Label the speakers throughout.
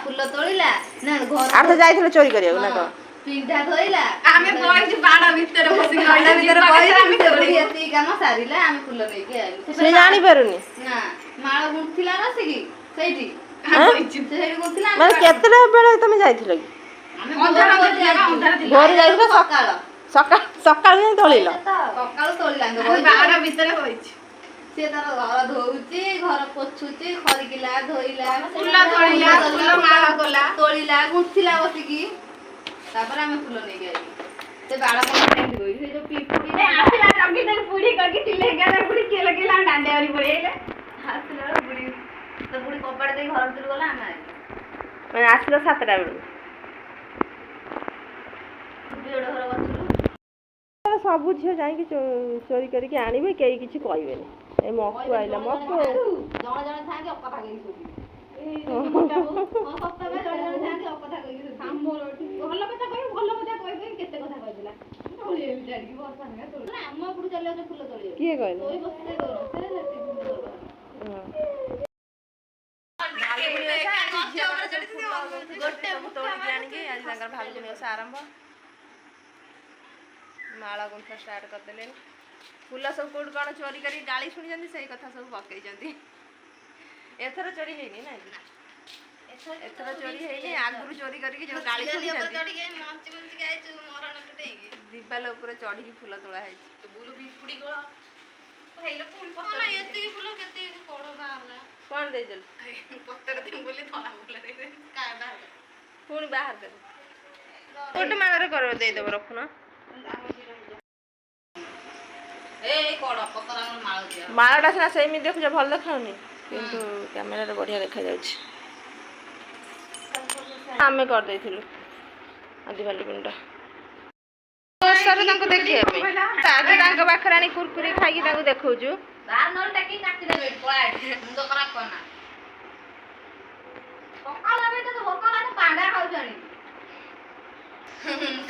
Speaker 1: फूल तोड़िला ना घर
Speaker 2: आठ जाइथिले चोरी करिया ना को
Speaker 1: पिंडा धोइला
Speaker 3: आमे बइछि बाड़ा भितर बसि गइला
Speaker 1: भीतर बइछि तोड़ी एती काम सारिला आमे फूल नेकी आइलु
Speaker 2: से जानि पारुनी
Speaker 1: ना माळ गुंथिला ना सिगी सेठी
Speaker 3: बइछि
Speaker 1: सेठी गुंथिला
Speaker 2: माने केतले बेले तुम जाइथिले कि
Speaker 1: आमे
Speaker 3: अंधार अंधार
Speaker 2: भोर जाइथिले
Speaker 1: सकाळ
Speaker 2: सकाळ ही तोलिलो
Speaker 1: सकाळ तोड़िला
Speaker 3: बाड़ा भितर बइछि
Speaker 1: से तार घर धोउची घर पोछुची खरिकिला धोइला
Speaker 3: फूल तोड़िला फूल माला कला
Speaker 1: तोड़िला गुंथिला बसिकी तापर आमे फूल नेकी आइलु से बाड़ा कोन टाइम गई से जो पीपुड़ी
Speaker 3: ए आसिला जगी तन पूरी करके तिले गाना पूरी केला केला डांडेवारी पड़ेले
Speaker 1: हासिला बुड़ी तो बुड़ी कपड़ दे घर भीतर गला आमे आइलु
Speaker 2: माने आसिलो 7टा बेले
Speaker 1: बेड़ घर बसलु
Speaker 2: सब झियो जाई कि चोरी करके आनिबे केई किछि कहबेनी ए मक्कु आइला मक्कु
Speaker 1: जण जण थाके अकथा कहि सोबी ए मोटा बो सप्ताह में जण जण थाके अकथा कहि सोबी
Speaker 3: हमर भल କଥା कहि केते କଥା कहदिला ओले बिचारी बरसा ने तो
Speaker 1: ना हम बुड़ी चले जे फूल तोड़िए
Speaker 2: किए कहले
Speaker 1: कोई बसते दो से लेते फूल तोड़
Speaker 2: गोटे तोड़ी जानी कि आज तांकर भाभी ओसा आरंभ माला गुंथा स्टार्ट कर देले फूल सब कोड कौन चोरी करी गाली सुनी जंदी सही कथा सब पकई जंदी एथर चोरी हेनी ना एथर चोरी हेनी आगुरु चोरी करके जो गाली सुनी जंदी
Speaker 1: चढ़ी गए मंच मंच गए तू मरण टटेगी
Speaker 2: दीवाल ऊपर चढ़ी की फूल तोड़ा है
Speaker 1: तो बुलु भी पुड़ी गला हेले फूल पत्ता ना एते फूल केते कोड़ बाहरला
Speaker 2: कौन दे जल
Speaker 1: पत्तर दिन बोली थोड़ा फूल दे का बाहर
Speaker 2: पुणी बाहर कर कोट मागर कर दे दब रखना
Speaker 1: ए कोड़ पत्तर हम माळ दिया
Speaker 2: मालाटा सिना सेमी देखुछ भल देखाउनी किंतु कैमरा रे बढ़िया देखा जाउछ आमे कर देथिलु आदिवाली पिंड सर तांको देखिए आज तांको बाखरानी कुरकुरी खाई तांको देखौछु
Speaker 1: बाहर नल टकी काटी देबे पळा मुंड खराब करना सकाळ आबे तो भोकला तो पांडा खाउ जानी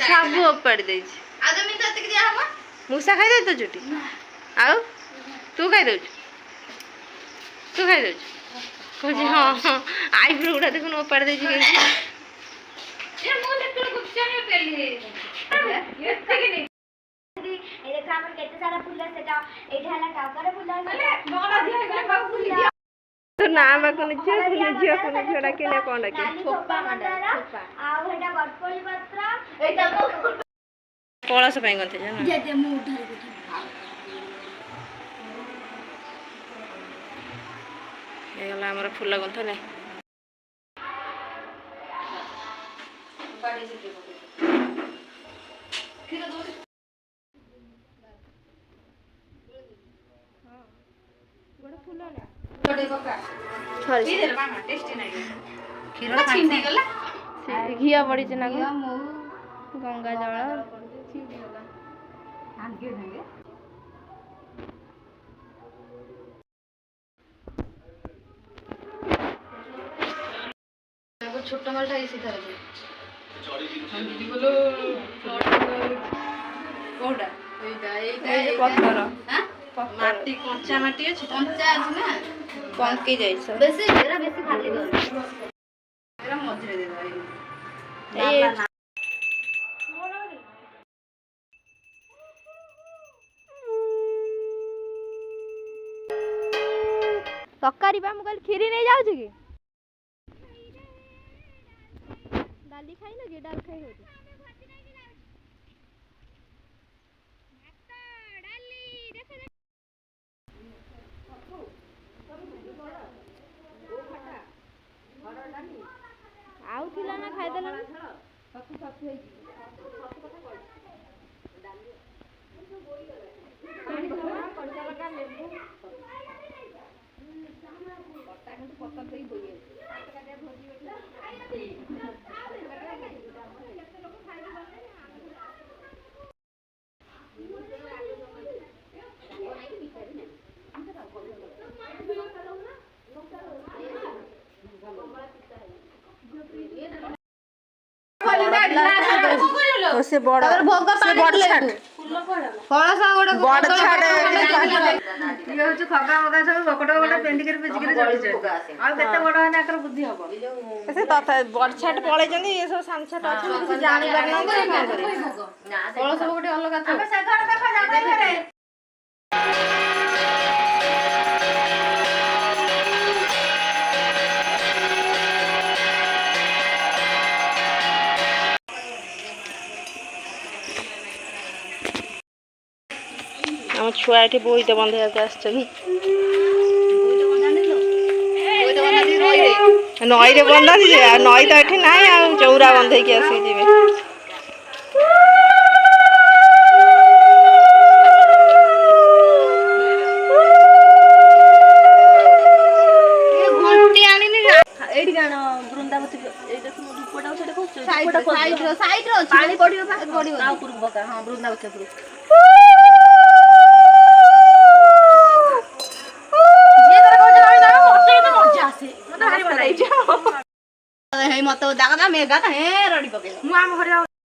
Speaker 2: सब ऊपर देछि
Speaker 1: आज मी तो तक दिया हवा
Speaker 2: मुसा खाई दे तो जुटी आउ तू खाई दउछ तू खाई दउछ कहजी हां आईब्रो उडा देखुन ऊपर देछि के
Speaker 3: ए मो देखल गुच्छाने पेली एते कि नहीं
Speaker 4: ए देखा हमर केते सारा फूल सेटा एठा हला टाकर फूल
Speaker 3: अरे बड़ा दिया गला बाबू फूल दिया
Speaker 2: तो नाम कोन झियो कोन झोडा केने कोन के
Speaker 4: छोपा मंदारा आ हेटा बटकोली पत्र
Speaker 1: एटा को
Speaker 2: कळस पई गंते जाना
Speaker 4: जे जे मु उधार को
Speaker 2: ए गला हमर फूल गंथ नै
Speaker 1: पाड़ी से फिर दो
Speaker 2: बड़ फूल ना
Speaker 1: छोटे पका
Speaker 2: सॉरी
Speaker 3: पी दे मामा टेस्टी नहीं
Speaker 1: खीर
Speaker 3: छींडी गला
Speaker 2: घिया पड़ी ना
Speaker 1: मऊ
Speaker 2: गंगा जल
Speaker 1: छींडी गला आगे देंगे छोटा मालटा इसी तरह से
Speaker 3: हम दीदी बोलो कोडा
Speaker 2: ए पत्थर
Speaker 1: हां
Speaker 3: माटी कच्चा माटी अछि
Speaker 1: कंचा अछि ना
Speaker 2: पंकी जाइछ
Speaker 1: बेसी एरा बेसी खाली दो
Speaker 3: एरा मझरे दे भाई
Speaker 2: ए तकारी बा मुगल खीरी नहीं जाउछ की डाली खाई ना के डाल खाई हो आउ थिला ना खाई देला सत्तू सत्तू है पानी थोड़ा कंचा लगा लेबू पत्ता के पत्ता पे ही बोइए पत्ता का भोजी बेटा से बड़
Speaker 1: भोग पानी କଳସ ଗୋଟେ
Speaker 2: ବଡ ଛାଡେ
Speaker 3: ଇଏ ହଉଛି ଖଗା ମଗା ସବୁ ବକଟ ବକଟ ପେଣ୍ଡିକିରି ପିଚିକିରି ଚଳିଛନ୍ତି ଆଉ କେତେ ବଡ ହେଲେ ଆଙ୍କର ବୁଦ୍ଧି ହବ
Speaker 2: ସେ ତଥା ବଡ ଛାଟ ପଳେଇଛନ୍ତି ଇଏ ସବୁ ସାନ ଛାଟ ଅଛନ୍ତି କିଛି ଜାଣି ପାରୁନାହାନ୍ତି ଆଉ କଣ କରିବେ।
Speaker 1: କଳସ ଗୋଟେ ଅଲଗା ଥିବ।
Speaker 3: ସେ ଘର ଦେଖ ଜାମାଇ ଘରେ
Speaker 2: ଆମ ଛୁଆ ଏଠି ବୋଇତ ବନ୍ଧେଇବାକୁ ଆସିଛନ୍ତି। ନଈରେ ବନ୍ଧାନ୍ତି ଯେ ଆଉ ନଈ ତ ଏଠି ନାହିଁ ଆଉ ଚଉରା ବନ୍ଧେଇକି ଆସିକି ଯିବେ।
Speaker 3: ଏଇଠି କାଣ ବୃନ୍ଦାବତୀ ଏଇ ଦେଖୁନ ଧୂପଟାକୁ ସେଠି କରୁଛୁ
Speaker 1: ସାଇଡ୍ ରେ ଅଛି।
Speaker 3: ପାଣି ପଡିବ ପା
Speaker 1: ପଡିବ।
Speaker 3: ତା ଉପରକୁ ପକା ହଁ ବୃନ୍ଦାବତୀ ଉପରକୁ ଯିଏ ତାର କହୁଛି ଭାଇ ନା ମତେ କେତେ ମଜା ଆସେ ମତେ ଭାରି ଭଲ ଲାଗେ
Speaker 1: ହେଇ ମତେ ଦାଗା ମେଗା ହେ ରଡି ପକେଇଲା।
Speaker 3: ମୁଁ ଆମ ଘରେ